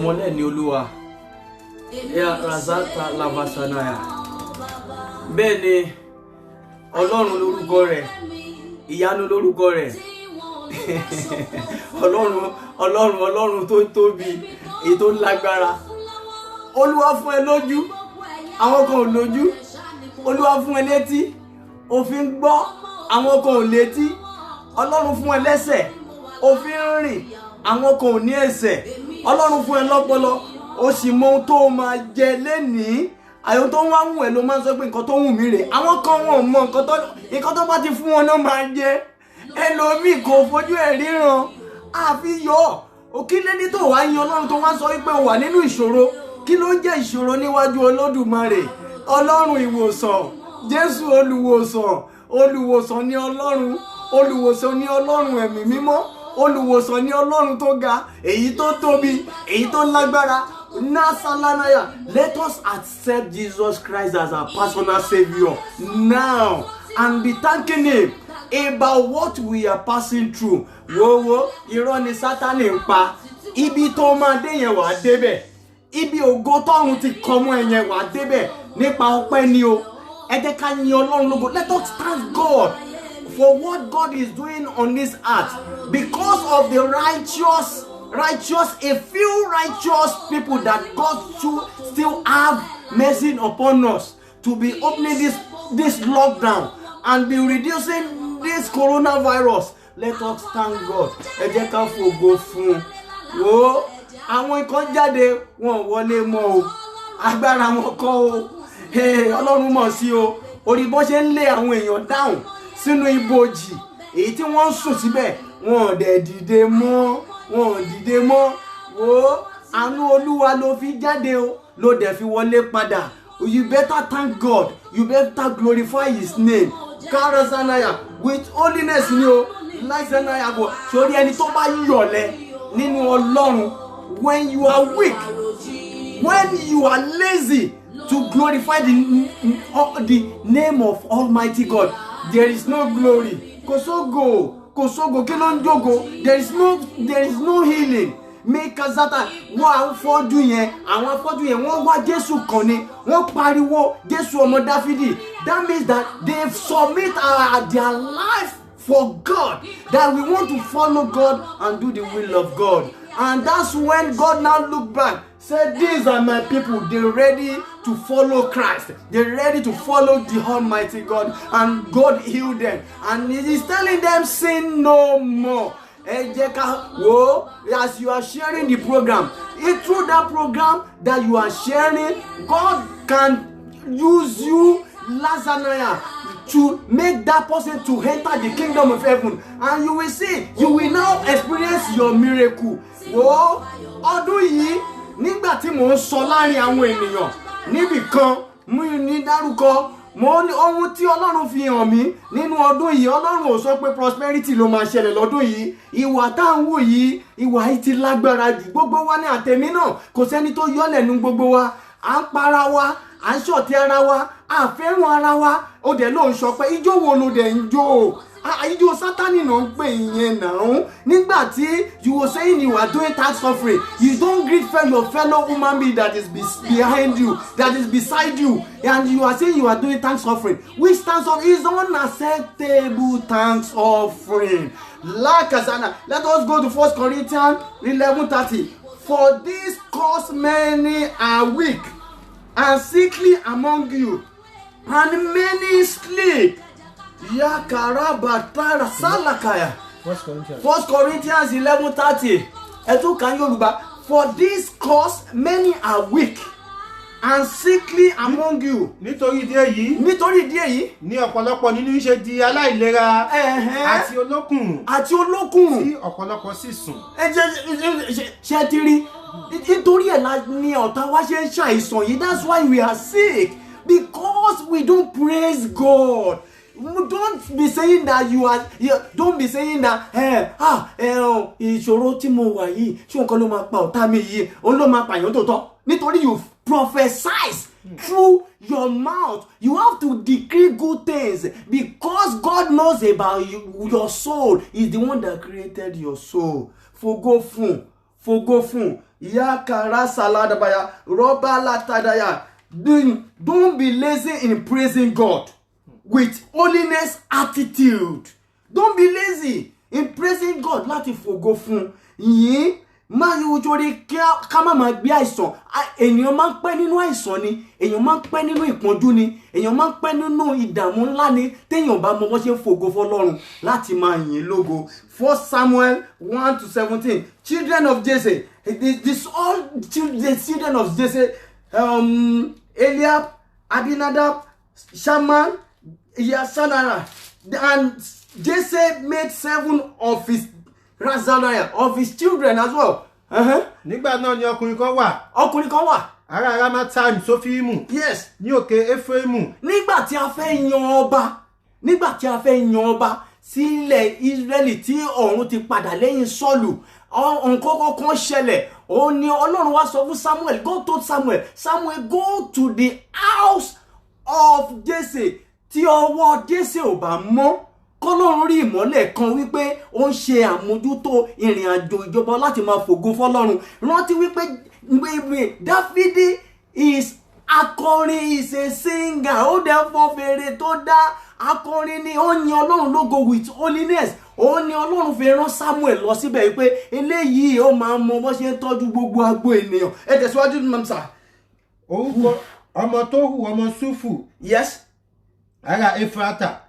Mole ni Olúwa. Ya razata lavasanaya. Bẹ́ẹ̀ni Ọlọ́run lórúkọ rẹ̀, ìyanu lórúkọ rẹ̀. Ọlọ́run tó tóbi, èyí tó lágbára. Olúwa fún ẹ lójú, àwọn kan ò lójú. Olúwa fún ẹ létí, ó fi ń gbọ́, àwọn kan ò létí. Ọlọ́run fún ẹ lẹ́sẹ̀, ó fi ń rìn, àwọn kan ò ní ẹsẹ̀. Ọlọ́run fún ẹ lọ́pọlọ, ó sì mọ ohun tó máa jẹ lénìí. Àyò tó wá wù ẹ́ ló máa ń sọ pé nǹkan tó wù mí rè. Àwọn kan wọn ò mọ nǹkan tó bá ti fún wọn náà máa jẹ. Ẹlòmíì kò fojú ẹ̀ ríran. Àfi yọ òkìlẹ́ni tó wá yan Ọlọ́run tó wá sọ wípé ó wà nínú ìṣòro. Kí ló ń jẹ́ ìṣòro níwájú Olódùmarè? Ọlọ́run ìwòsàn, Jésù olùwòsàn. Olùwòsàn ni Ọlọ́run, olùwòsàn ni Ọlọ́run ẹ̀mí mímọ́. Olùwòsàn ni Ọlọ́run tó ga, èyí tó tóbi, èyí tó lágbára. Nasalanaya. Let us accept Jesus Christ as our personal Savior now and be thanking Him about what we are passing through. Wo irọ́ ni Sátánì ń pa. Ibi tó máa dé yẹn wà débẹ̀. Ibi ògo tọ́run ti kọ mọ́ ẹ yẹn wà débẹ̀. Nípa ọpẹ́ ni o. Ẹ jẹ́ ká yin Ọlọ́run lógo. Let us thank God for what God is doing on this earth, because of the righteous, a few righteous people that God still have mercy upon us to be opening this lockdown and be reducing this coronavirus. Let us thank God. Ẹ jẹ́ ká fògo fún. Wo àwọn ikán jáde wọn wọlé mọ́ o. Agbára wọn kọ́ o. Ọlọ́run mọ̀ sí o. Orí bó ṣe ń lé àwọn èèyàn down sínú ibojì èyí tí wọ́n ń sùn síbẹ̀ wọn ò dìde mọ́ wo àánú Olúwa ló fi jáde o ló dẹ̀ fi wọlé padà. You better thank God, you better glorify His name. Karasanaya with holiness ni o láìsẹ́naya bọ̀ sórí ẹni tó bá yọ̀lẹ̀ nínú Ọlọ́run. When you are weak, when you are lazy to glorify the name of Almighty God, there is no glory. Kosogo kilonjogo. There is no healing. Make Kazata wa afọ́jú yẹn, àwọn afọ́jú yẹn wọ́n wá Jésù kan ni, wọ́n pariwo Jésù ọmọ Dáfídì. That means that they submit their life for God, that we want to follow God and do the will of God. And that's when God now look back, said, these are my people. They're ready to follow Christ. They're ready to follow the Almighty God. And God healed them. And He's telling them, sin no more. As you are sharing the program, through that program that you are sharing, God can use you, Lazarus, to make that person to enter the kingdom of heaven. And you will see, you will now experience your miracle. Ọdún yìí nígbà tí mò ń sọ láàrin àwọn ènìyàn níbì kan mú ní dárúkọ mo ní ohun tí Ọlọ́run fi hàn mí nínú ọdún yìí. Ọlọ́run ò sọ pé prosperity ló máa ṣẹlẹ̀ lọ́dún yìí. Ìwà tá ń wù yìí, ìwà yìí ti lágbára jù. Gbogbo wa ní àtẹ̀mí náà kò sẹ́ni tó yọ́lẹ̀ nínú gbogbo wa. À ń para wa, à ń ṣọ̀tẹ̀ ara wa, à fẹ́ràn ara wa. Ó dẹ̀ ló ń sọ pé ijó wo ló dẹ̀ ń jó? Ijó Sátánì náà ń pè ìyẹn náà. Nígbà tí you were saying you are doing tax offering, you don't greet your fellow human being that is behind you, that is beside you, and you are saying you are doing tax offering. Which tax offering is unacceptable tax offering? Let us go to 1 Corinthians 11:30. For this cause many are weak and sickly among you, and many sleep. Yakarabatara salakaya. 1 Corinthians 11:30. Etukan Yoruba. For this cause many are weak and sickly among you. Nítorí ìdí èyí ní ọ̀pọ̀lọpọ̀ nínú yín ṣe di aláìlera àti olókùn tí ọ̀pọ̀lọpọ̀ sì sùn. Ṣé ti rí nítorí ẹ̀ ni ọ̀tá wa ṣe ń ṣàìsàn yìí. That's why we are sick, because we don't praise God. Don't be saying that don't be saying that ìṣòro tí mo wà yìí ṣé nǹkan ló máa pa ọ̀tá mi yìí òun ló máa pààyàn tó tọ́ nítorí you prophesy through your mouth. You have to decree good things because God knows about your soul. He's the one that created your soul. Forgo fun yakara saladabaya roba latadaya. Don't be lazy in praising God with holiness attitude. Don't be lazy in praising God. Láti forgo fun yín máa yí ojúrí ká má gbé àìsàn. Ènìyàn máa ń pẹ́ nínú àìsàn ni, èèyàn máa ń pẹ́ nínú ìpọ́njú ni, èèyàn máa ń pẹ́ nínú ìdààmú ńlá ni téèyàn bá mọ bó ṣe ń fògo fọ́lọ́run láti máa yìn lógo. 1 Samuel 1-17. Children of Jesse, all the children of Jesse, Eliab, Abinadab, Shammah, Yasanara, and Jesse made 7 of his Razariah, of his children as well. Nígbà náà ni ọkùnrin kan wà. Ará Ramataim Sofimu. Yes. Ní òkè Efraimu. Nígbà tí a fẹ́ yan ọba sílẹ̀ Israeli tí ọ̀run ti padà lẹ́yìn Sọ́ọ̀lù, nǹkan kan ṣẹlẹ̀. Ó ní Ọlọ́run wá sọ fún Samuel, God told Samuel, go to the house of Jesse. Tí ọwọ́ Jesse ò bá mọ́, kọ́lọ́run rí ìmọ́lẹ̀ kan wípé ó ń ṣe àmójútó ìrìn àjò ìjọba láti máa fògo fọ́lọ́run. Rántí wípé Dáfídì is akọrin, is a singer. Ó dẹ̀ fọn fèrè tó dá akọrin ni ó yin Ọlọ́run lógo with holiness. Ó ní Ọlọ́run fi rán Samuel lọ síbẹ̀ wípé eléyìí ó máa mọ bó ṣe ń tọ́jú gbogbo agbo ènìyàn. Ẹ tẹ̀síwájú mamsa. Orúkọ ọmọ Tóhù ọmọ Súfù. Yes. Ará Efrata.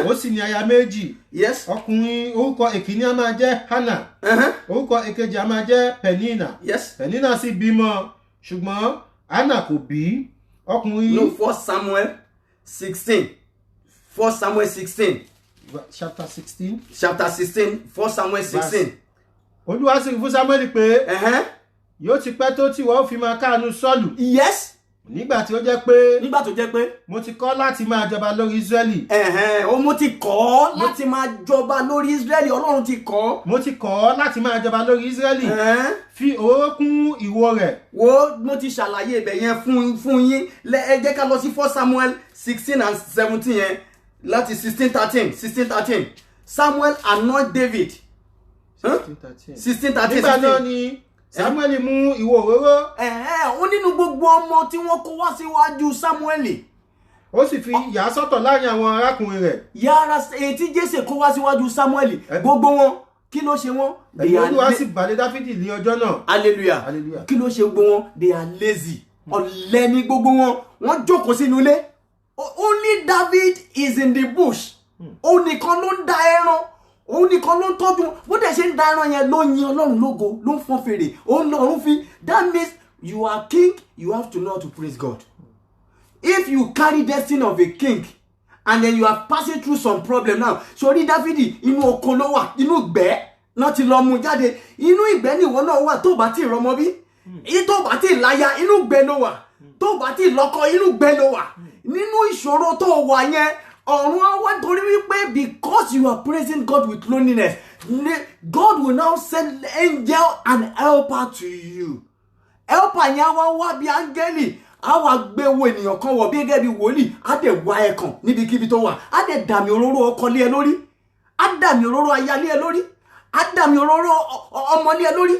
Ó sì ní aya méjì. Yes. Ọkùnrin orúkọ èkíní a máa jẹ́ Hánà. Orúkọ èkejì a máa jẹ́ Pẹ̀nínà. Yes. Pẹ̀nínà sì bímọ ṣùgbọ́n Hánà kò bí. Ọkùnrin. No, 1 Samuel 16. 1 Samuel 16. Chapter 16. 1 Samuel 16. Olúwa sì fún Samuel pé yóò ti pẹ́ tó tí wọ́n fi máa káàánú Sọ́ọ̀lù. Yes. Nígbà tó jẹ́ pé mo ti kọ̀ láti máa jọba lórí Israeli. Mo ti kọ̀ láti máa jọba lórí Israeli. Ọlọ́run ti kọ̀. Mo ti kọ̀ láti máa jọba lórí Israeli. Fi òróró kún ìwo rẹ̀. Mo ti ṣàlàyé ibẹ̀ yẹn fún yín. Ẹ jẹ́ ká lọ sí 1 Samuel 16 and 17 yẹn láti 16-13. Samuel anoint David. 16-13. Nígbà náà ni Samuel mú ìwo òróró. Ó nínú gbogbo ọmọ tí wọ́n kó wá síwájú Samuel. Ó sì fi yà sọ́tọ̀ láàrin àwọn arákùnrin rẹ̀. Yàrá èyí tí Jésè kó wá síwájú Samuel. Gbogbo wọn kí ló ṣe wọ́n? Ẹ̀mí Olúwa sì bà lé Dáfídì ní ọjọ́ náà. Hallelujah. Kí ló ṣe gbogbo wọn? They are lazy. Ọ̀lẹ ni gbogbo wọn. Wọ́n jókòó sínú ilé. Only David is in the bush. Ó nìkan ló ń da ẹran. Ó nìkan ló ń tọ́jú. Bó dẹ̀ ṣe ń da ẹran yẹn ló yin Ọlọ́run lógo, ló ń fọn fèrè. Ó ń lọ ọ̀run fi. That means you are king, you have to know how to praise God. If you carry destiny of a king and then you are passing through some problem now, sori Dáfídì inú oko ló wà, inú ìgbẹ́ náà ti lọ mú jáde. Inú ìgbẹ́ ni ìwọ náà wà tó bá ti rọmọ bí. Tó bá ti láya inú ìgbẹ́ ló wà. Tó bá ti lọ́kọ inú ìgbẹ́ ló wà. Nínú ìṣòro tó wà yẹn, ọ̀run á wá torí wípé because you are praising God with loneliness, God will now send angel and helper to you. Helper yẹn á wá bí áńgẹ́lì, á wá gbé wo ènìyàn kan wọ̀ bí gẹ́gẹ́ bí wòlíì, á dẹ̀ wá ẹ̀kàn níbikíbi tó wà, á dẹ̀ dàmì òróró ọkọ lé ẹ lórí, á dàmì òróró aya lé ẹ lórí, á dàmì òróró ọmọ lé ẹ lórí,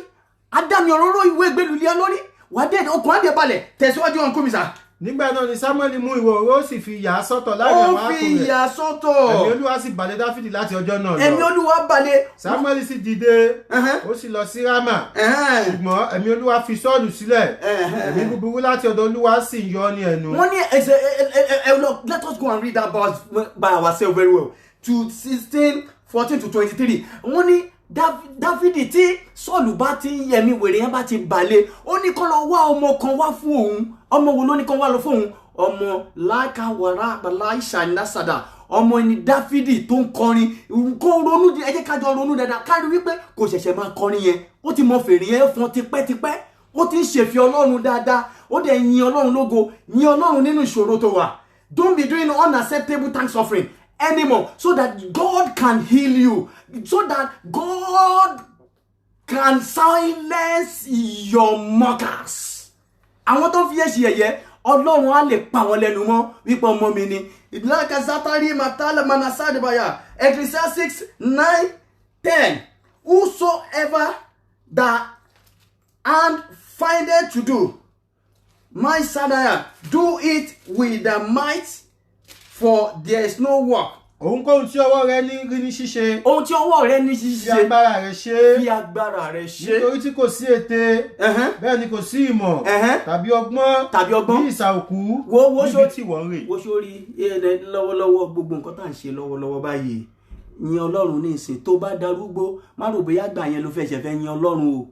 á dàmì òróró ìwé ìgbélú lé ẹ lórí, wà á dẹ̀ ọkùnrin á dẹ̀ balẹ̀. Tẹ̀síwájú ọ̀nkú mi sà. Nígbà náà ni Samuel mú ìwo òróró sì fi yà sọ́tọ̀ láàrin àwọn arákùnrin rẹ̀. Ó fi yà sọ́tọ̀. Ẹ̀mí Olúwa sì bà lé Dáfídì láti ọjọ́ náà lọ. Ẹ̀mí Olúwa bà lé. Samuel sì dìde, ó sì lọ sí Rámà. Ṣùgbọ́n ẹ̀mí Olúwa fi Sọ́ọ̀lù sílẹ̀. Ẹ̀mí búburú láti ọ̀dọ̀ Olúwa sì yọ ní ẹnu. Wọ́n ní let us go and read that verse by ourselves very well. To 16:14-23. Wọ́n ní Dáfídì tí Sọ́ọ̀lù bá ti yẹmi wèrè yẹn bá ti balẹ̀, ó ní kó lọ wá ọmọ kan wá fún òun. Ọmọ wo ló ní kó wá lọ fún òun? Ọmọ láìka wàrà ìṣàìnásàdà. Ọmọ ni Dáfídì tó ń kọrin. Kó ronú, ẹ jẹ́ ká jọ ronú dáadáa. Kárí wípé kò ṣẹ̀ṣẹ̀ máa kọrin yẹn. Ó ti mọ fèrè yẹn fọn tipẹ́tipẹ́. Ó ti ń ṣèfẹ́ Ọlọ́run dáadáa. Ó dẹ̀ yin Ọlọ́run lógo. Yin Ọlọ́run nínú ìṣòro tó wà. Don't be doing unacceptable thanks offering. anymore, so that God can heal you, so that God can silence your mockers. Àwọn tó fi ẹ̀ṣì ẹ̀yẹ Ọlọ́run á lè pa wọn lẹ́nu mọ́ wípé ọmọ mi ni. Ìdíláka Zatari Matala Manasadibaya, Ecclesiastes 9:10. Whosoever that hand findeth to do, my Sadaya, do it with the might, for there is no work. Ohunkóhun tí ọwọ́ rẹ ní rí ní ṣíṣe. Ohun tí ọwọ́ rẹ ní ṣíṣe. Fi agbára rẹ ṣe. Fi agbára rẹ ṣe. Nítorí tí kò sí ète. Bẹ́ẹ̀ ni kò sí ìmọ̀. Tàbí ọgbọ́n. Ní ìsà òkú. Níbi tí wọ́n rè. Wo sórí lọ́wọ́lọ́wọ́ gbogbo nǹkan tá à ń ṣe lọ́wọ́lọ́wọ́ báyìí. Yin Ọlọ́run ní ìsìn tó bá darúgbó má rò bóyá gbà yẹn ló fẹ́ yin Ọlọ́run o.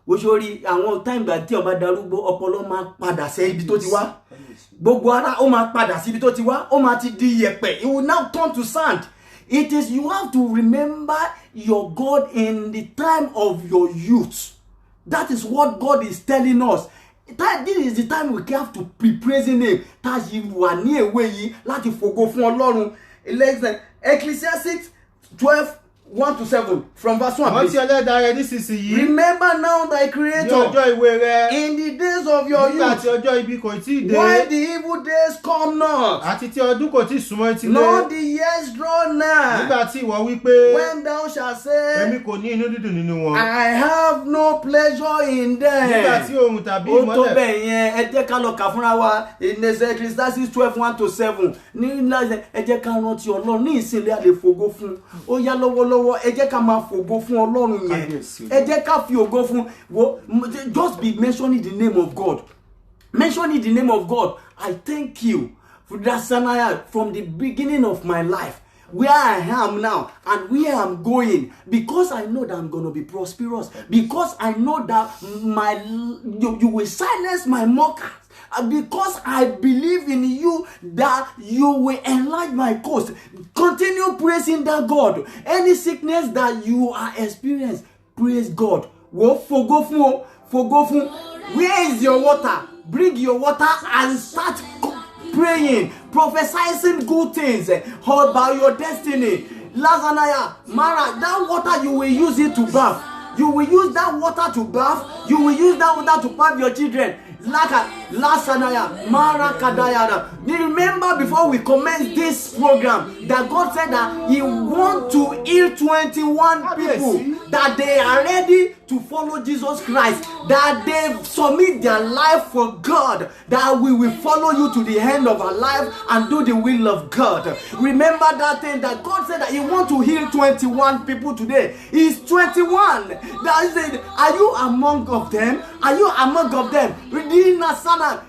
Wo sórí àwọn time gbà tí ó bá darúgbó ọpọlọ máa padà sí ibi tó ti wá. Gbogbo ara ó máa padà sí ibi tó ti wá, ó máa ti di yẹ̀pẹ̀. It will now turn to sand. It is, you have to remember your God in the time of your youth. That is what God is telling us. This is the time we have to be praising him. Tá yìí wà ní èwe yìí láti fògo fún Ọlọ́run. Listen, Ecclesiastes 12:1-7 from verse 1. Remember now thy Creator in the days of your youth, while the evil days come not, nor the years draw nigh, when thou shalt say, I have no pleasure in them. In Ecclesiastes 12:1-7. Ó yá lọ́wọ́lọ́wọ́ ẹ jẹ́ ká máa fògo fún Ọlọ́run yẹn. Ẹ jẹ́ ká fi ògo fún just be mentioning the name of God. Mentioning the name of God. I thank you for that Sanaya from the beginning of my life, where I am now and where I'm going, because I know that I'm going to be prosperous, because I know that you will silence my mockers, because I believe in you that you will enlarge my coast. Continue praising that God. Any sickness that you are experiencing, praise God. Forgo fun. Where is your water? Bring your water and start praying, prophesying good things about your destiny. Lazanaya, Mara, that water you will use it to bath. You will use that water to bath. You will use that water to bath your children. Remember before we commence this program that God said that he wants to heal 21 people, that they are ready to follow Jesus Christ, that they submit their life for God, that we will follow you to the end of our life and do the will of God. Remember that thing that God said that he wants to heal 21 people today. He's 21. That is, are you among of them? Are you among of them?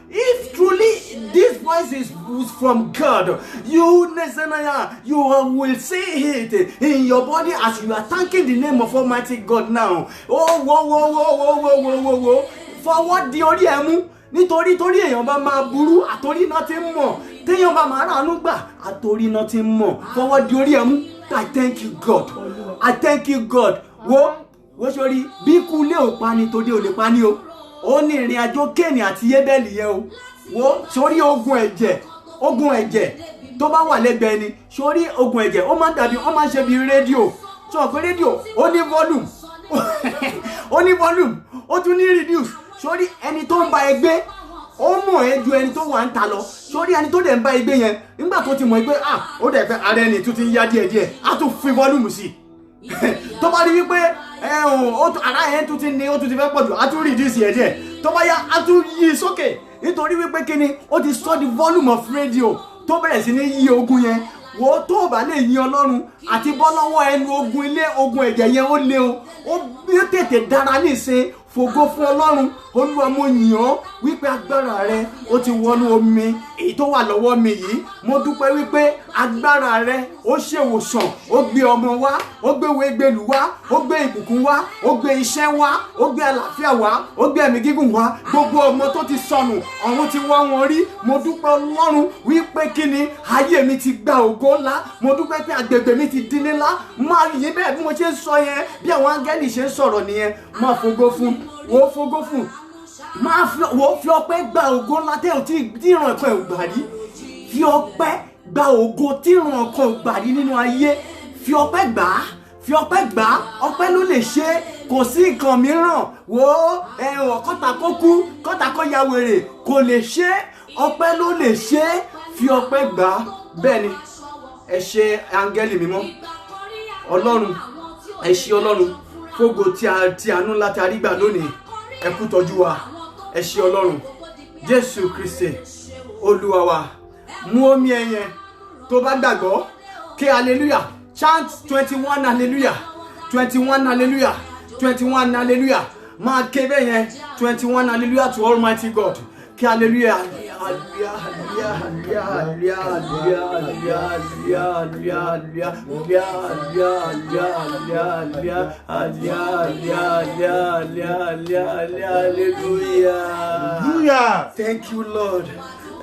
If truly this voice is from God, you will see it in your body as you are thanking the name of Almighty God now. Oh, whoa. Forward the orí ẹ̀mú. Nítorí èèyàn bá máa burú àtorí iná ti ń mọ̀. Téèyàn bá máa ránú gbà àtorí iná ti ń mọ̀. Forward the orí ẹ̀mú. I thank you, God. I thank you, God. Wo sórí bí ikú lé ò pa ni tòde ò lè pa ni o. Ó ní ìrìn àjò Kéènì àti Ébẹ́lì yẹn o. Wo sórí ogun ẹ̀jẹ̀ tó bá wà lẹ́gbẹ̀ẹ́ ni. Sórí ogun ẹ̀jẹ̀ ó máa ń dàbí ó máa ń ṣe bí rédíò. Sọ pé rédíò ó ní volume. Ó ní volume, ó tún ní reduce. Sórí ẹni tó ń bá ẹgbẹ́ ó mọ̀ ẹ́ ju ẹni tó wà ń ta lọ. Sórí ẹni tó dẹ̀ ń bá ẹgbẹ́ yẹn nígbà tó ti mọ̀ pé ó dẹ̀ fẹ́ ara ẹni tó ti ń yá díẹ̀díẹ̀ á tún fi volume sí. Tó bá rí wípé ara yẹn tún ti ní ó tún ti fẹ́ pọ̀ jù á tún reduce ẹ̀ díẹ̀. Tó bá yá á tún yí sókè nítorí wípé kíni ó ti sọ the volume of radio tó bẹ̀rẹ̀ sí ní yí ogun yẹn. Wo tó bá lè yin Ọlọ́run àti bọ́ lọ́wọ́ ẹnu ogun ilé ogun ẹ̀jẹ̀ yẹn ó lé o. Ó bí ó tètè dára nísìn fògo fún Ọlọ́run. Olúwa mo yìn ọ́ wípé agbára rẹ ó ti wọnú omi èyí tó wà lọ́wọ́ mi yìí. Mo dúpẹ́ wípé agbára rẹ ó ṣèwòsàn, ó gbé ọmọ wá, ó gbé wégbèlú wá, ó gbé ìbùkún wá, ó gbé iṣẹ́ wá, ó gbé àlàáfíà wá, ó gbé ẹ̀mí gígùn wá. Gbogbo ọmọ tó ti sọnù ọ̀run ti wá wọn rí. Mo dúpẹ́ Ọlọ́run wípé kíni ayé mi ti gba ògo ńlá. Mo dúpẹ́ pé agbègbè mi ti di ńlá. Máa yí bẹ́ẹ̀ bí mo ṣe ń sọ yẹn bí àwọn áńgẹ́lì ṣe ń sọ̀rọ̀ nìyẹn. Máa fògo fún, wo fògo fún. Máa fi ọpẹ́ gba ògo ńlá tẹ́ ò tí ìran ẹ̀kọ́ ẹ̀ gbà rí. Fi ọpẹ́ gba ògo tí ìran kan gbà rí nínú ayé, fi ọpẹ́ gbà á, fi ọpẹ́ gbà á, ọpẹ́ ló lè ṣe, kò sí nǹkan mìíràn. Wo kọ́tà kó kú, kọ́tà kó ya wèrè, kò lè ṣe, ọpẹ́ ló lè ṣe, fi ọpẹ́ gbà á. Bẹ́ẹ̀ ni, ẹ ṣé áńgẹ́lì mímọ́ Ọlọ́run, ẹ ṣé Ọlọ́run fógo tí àánú láti àrígbà lónìí, ẹ kú tọ́jú wa, ẹ ṣé Ọlọ́run. Jésù Kristi Olúwa wa, mú omi ẹ̀yẹn tó bá gbàgbọ́, ké hallelujah, chant 21 hallelujah, 21 hallelujah, 21 hallelujah, máa ké bẹ́ẹ̀ yẹn 21 hallelujah to Almighty God, ké hallelujah. Hallelujah. Thank you, Lord.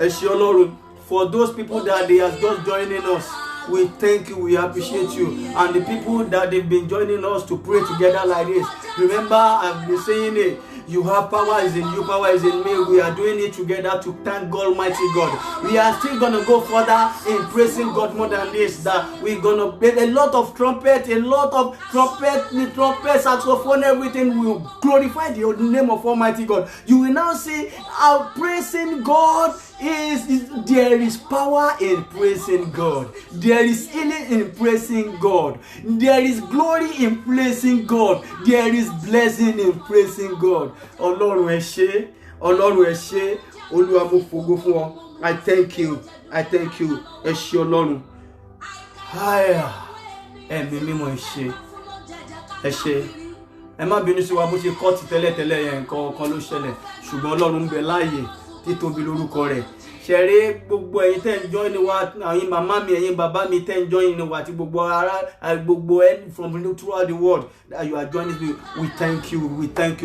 Ẹ ṣé Ọlọ́run, for those people that they are just joining us, we thank you, we appreciate you. And the people that they've been joining us to pray together like this, remember I've been saying it, you have power is in you, power is in me. We are doing it together to thank Almighty God. We are still going to go further in praising God more than this, that we're going to play a lot of trumpet, saxophone, everything will glorify the name of Almighty God. You will now see how praising God there is power in praising God. There is healing in praising God. There is glory in praising God. There is blessing in praising God. Ọlọ́run ẹ ṣé, Ọlọ́run ẹ ṣé, Olúwa mo fògo fún ọ. I thank you. I thank you. Ẹ ṣé Ọlọ́run. Ẹ̀mí mímọ́ ẹ ṣé. Ẹ ṣé. Ẹ má bínú sí wa bó ṣe kọ́ ti tẹ́lẹ̀tẹ́lẹ̀ yẹn nǹkan ló ṣẹlẹ̀. Ṣùgbọ́n Ọlọ́run ń bẹ láàyè. Títóbi lórúkọ rẹ̀. Ṣẹ̀rí gbogbo ẹ̀yin tẹ́ ń join wa, ẹ̀yin màmá mi, ẹ̀yin bàbá mi tẹ́ ń join wa, àti gbogbo gbogbo from throughout the world that you are joining me. We thank you,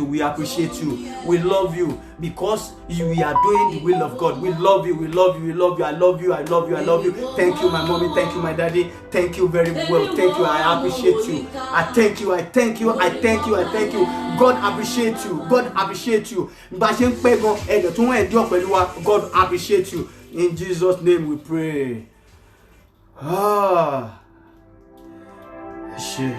we appreciate you, we love you because you are doing the will of God. We love you, I love you. Thank you, my mommy, thank you, my daddy, thank you very well, thank you, I appreciate you. I thank you. God appreciate you. God appreciate you. In Jesus' name we pray. Shit.